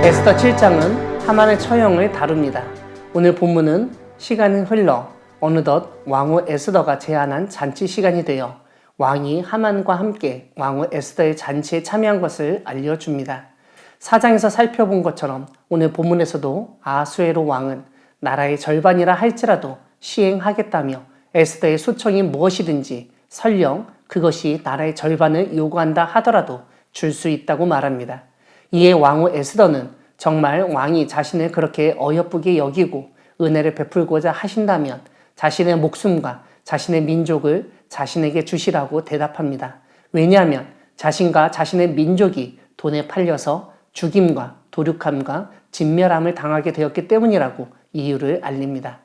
에스더 7장은 하만의 처형을 다룹니다. 오늘 본문은 시간이 흘러 어느덧 왕후 에스더가 제안한 잔치 시간이 되어 왕이 하만과 함께 왕후 에스더의 잔치에 참여한 것을 알려줍니다. 4장에서 살펴본 것처럼 오늘 본문에서도 아수에로 왕은 나라의 절반이라 할지라도 시행하겠다며 에스더의 소청이 무엇이든지 설령 그것이 나라의 절반을 요구한다 하더라도 줄 수 있다고 말합니다. 이에 왕후 에스더는 정말 왕이 자신을 그렇게 어여쁘게 여기고 은혜를 베풀고자 하신다면 자신의 목숨과 자신의 민족을 자신에게 주시라고 대답합니다. 왜냐하면 자신과 자신의 민족이 돈에 팔려서 죽임과 도륙함과 진멸함을 당하게 되었기 때문이라고 이유를 알립니다.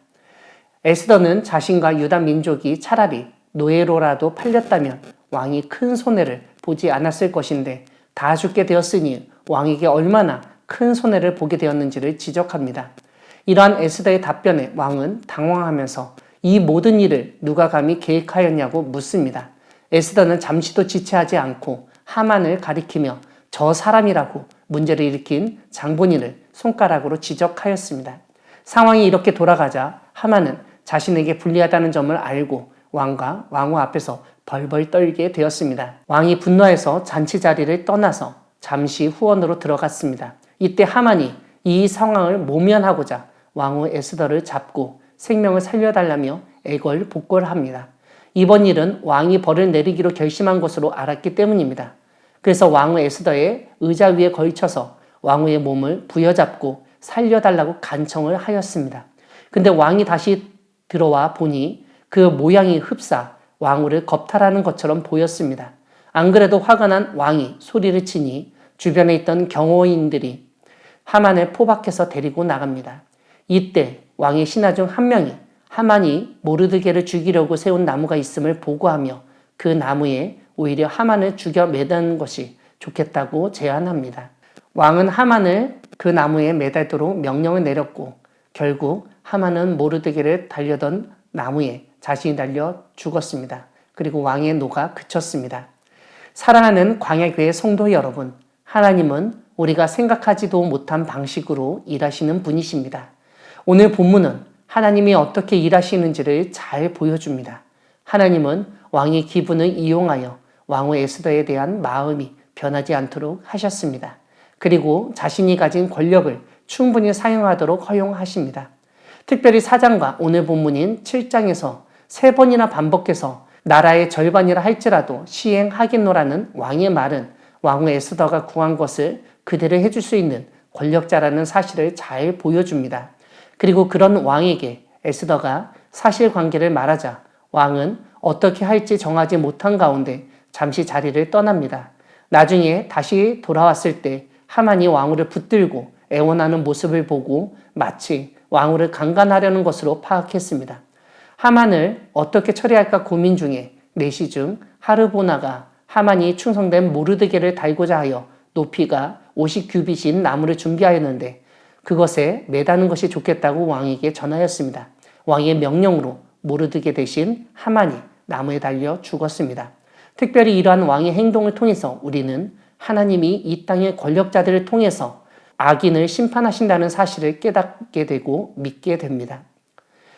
에스더는 자신과 유다 민족이 차라리 노예로라도 팔렸다면 왕이 큰 손해를 보지 않았을 것인데 다 죽게 되었으니 왕에게 얼마나 큰 손해를 보게 되었는지를 지적합니다. 이러한 에스더의 답변에 왕은 당황하면서 이 모든 일을 누가 감히 계획하였냐고 묻습니다. 에스더는 잠시도 지체하지 않고 하만을 가리키며 저 사람이라고 문제를 일으킨 장본인을 손가락으로 지적하였습니다. 상황이 이렇게 돌아가자 하만은 자신에게 불리하다는 점을 알고 왕과 왕후 앞에서 벌벌 떨게 되었습니다. 왕이 분노해서 잔치 자리를 떠나서 잠시 후원으로 들어갔습니다. 이때 하만이 이 상황을 모면하고자 왕후 에스더를 잡고 생명을 살려달라며 애걸복걸합니다. 이번 일은 왕이 벌을 내리기로 결심한 것으로 알았기 때문입니다. 그래서 왕후 에스더의 의자 위에 걸쳐서 왕후의 몸을 부여잡고 살려달라고 간청을 하였습니다. 근데 왕이 다시 들어와 보니 그 모양이 흡사 왕후를 겁탈하는 것처럼 보였습니다. 안 그래도 화가 난 왕이 소리를 치니 주변에 있던 경호인들이 하만을 포박해서 데리고 나갑니다. 이때 왕의 신하 중 한 명이 하만이 모르드게를 죽이려고 세운 나무가 있음을 보고하며 그 나무에 오히려 하만을 죽여 매다는 것이 좋겠다고 제안합니다. 왕은 하만을 그 나무에 매달도록 명령을 내렸고 결국 하만은 모르드게를 달려던 나무에 자신이 달려 죽었습니다. 그리고 왕의 노가 그쳤습니다. 사랑하는 광야교회 성도 여러분, 하나님은 우리가 생각하지도 못한 방식으로 일하시는 분이십니다. 오늘 본문은 하나님이 어떻게 일하시는지를 잘 보여줍니다. 하나님은 왕의 기분을 이용하여 왕후 에스더에 대한 마음이 변하지 않도록 하셨습니다. 그리고 자신이 가진 권력을 충분히 사용하도록 허용하십니다. 특별히 4장과 오늘 본문인 7장에서 3번이나 반복해서 나라의 절반이라 할지라도 시행하겠노라는 왕의 말은 왕후 에스더가 구한 것을 그대로 해줄 수 있는 권력자라는 사실을 잘 보여줍니다. 그리고 그런 왕에게 에스더가 사실관계를 말하자 왕은 어떻게 할지 정하지 못한 가운데 잠시 자리를 떠납니다. 나중에 다시 돌아왔을 때 하만이 왕후를 붙들고 애원하는 모습을 보고 마치 왕후를 강간하려는 것으로 파악했습니다. 하만을 어떻게 처리할까 고민 중에 4시 중 하르보나가 하만이 충성된 모르드게를 달고자 하여 높이가 50규빗인 나무를 준비하였는데 그것에 매다는 것이 좋겠다고 왕에게 전하였습니다. 왕의 명령으로 모르드게 대신 하만이 나무에 달려 죽었습니다. 특별히 이러한 왕의 행동을 통해서 우리는 하나님이 이 땅의 권력자들을 통해서 악인을 심판하신다는 사실을 깨닫게 되고 믿게 됩니다.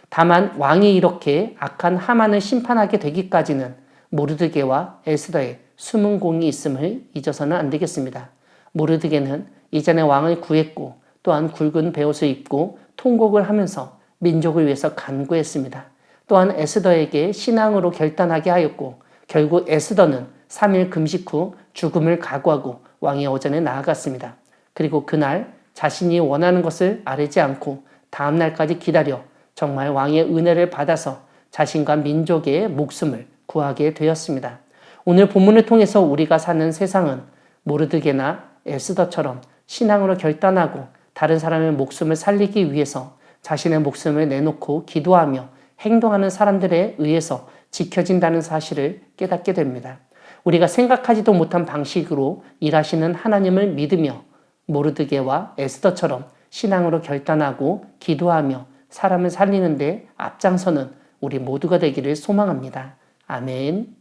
다만 왕이 이렇게 악한 하만을 심판하게 되기까지는 모르드게와 에스더의 숨은 공이 있음을 잊어서는 안 되겠습니다. 모르드게는 이전에 왕을 구했고 또한 굵은 베옷을 입고 통곡을 하면서 민족을 위해서 간구했습니다. 또한 에스더에게 신앙으로 결단하게 하였고 결국 에스더는 3일 금식 후 죽음을 각오하고 왕의 오전에 나아갔습니다. 그리고 그날 자신이 원하는 것을 아뢰지 않고 다음 날까지 기다려 정말 왕의 은혜를 받아서 자신과 민족의 목숨을 구하게 되었습니다. 오늘 본문을 통해서 우리가 사는 세상은 모르드게나 에스더처럼 신앙으로 결단하고 다른 사람의 목숨을 살리기 위해서 자신의 목숨을 내놓고 기도하며 행동하는 사람들에 의해서 지켜진다는 사실을 깨닫게 됩니다. 우리가 생각하지도 못한 방식으로 일하시는 하나님을 믿으며 모르드게와 에스더처럼 신앙으로 결단하고 기도하며 사람을 살리는 데 앞장서는 우리 모두가 되기를 소망합니다. 아멘.